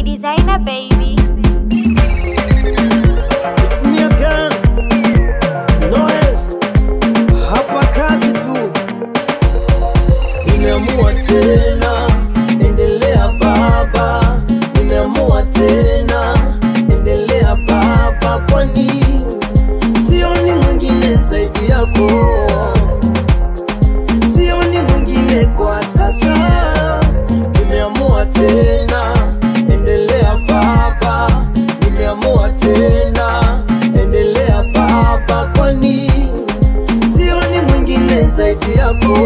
D Designer baby. It's me again. Noel. Hapa kazi tu. Nimeamua tena, endelea baba. Nimeamua tena, endelea baba, kwani sioni mwingine zaidi yako. Sioni mwingine kwa sasa. Nimeamua tena, endelea baba. Nimeamua tena, endelea baba, kwani sioni mwingine zaidi yako.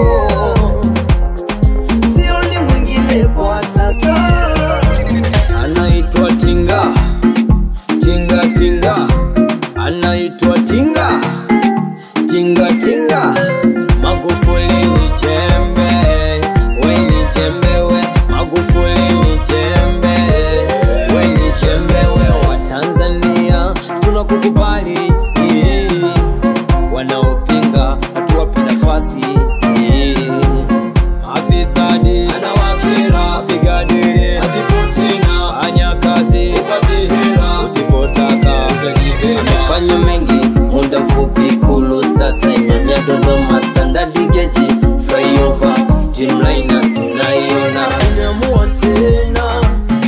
Sioni mwingine kwa sasa. Anaitwa Tinga, Tinga Tinga. Anaitwa Tinga, Tinga Tinga. Magufuli ni jembe, we ni jembe we. Magufuli ni jembe, we ni jembe we. Wa Tanzania tunakukubali, wanaopinga hatuwapi nafasi. Afisadi anawakera, bigadiri asipotina, anya kazi ukatihira, usipotaka ukajibeba. Amefanya mengi muda mfupi kulu, sasa imamia Dodoma standard geji flyover Dreamliner sinaiona. Nimeamua tena,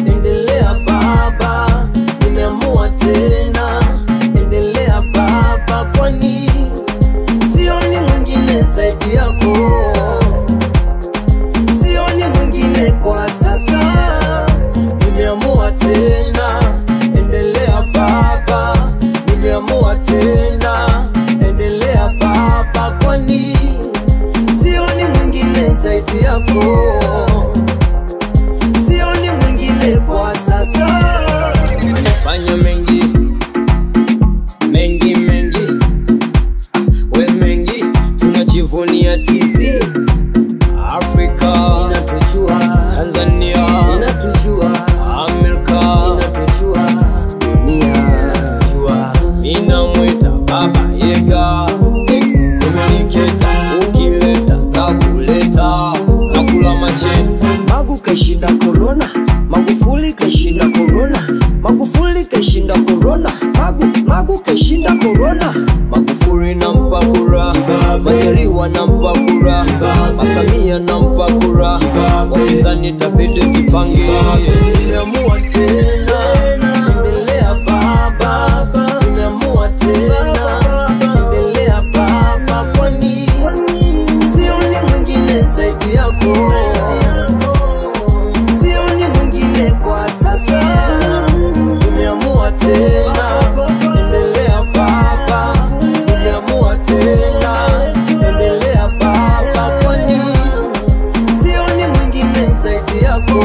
endelea baba. Nimeamua tena, endelea baba, kwani sioni mwingine zaidi yako. Sioni mwingine kwa sasa. Nimeamua tena, endelea baba. Nimeamua tena, endelea baba, kwani sioni mwingine zaidi yako. Sioni mwingine kwa sasa. Anafanya mengi, mengi mengi, we mengi, tunajivunia tizi. Afrika inatujua, Tanzania inatujua, Amerika inatujua, dunia inatujua. Ninamwita Baba Yega, ex-communicator. Ukileta za kuleta, nakula macheta. Magu kashinda corona, Magufuli kashinda corona. Magufuli kashinda corona. Magu kashinda corona. Magufuli nampa kura, Majaliwa nampa kura, Masamia nampa kura, wapinzani tabidi kipange. Nimeamua tena, endelea baba. Nimeamua tena, endelea baba, kwani sioni mwingine zaidi yako. Sioni mwingine kwa sasa. Nimeamua tena, endelea baba. Nimeamua tena, endelea baba, kwani sioni mwingine zaidi yako.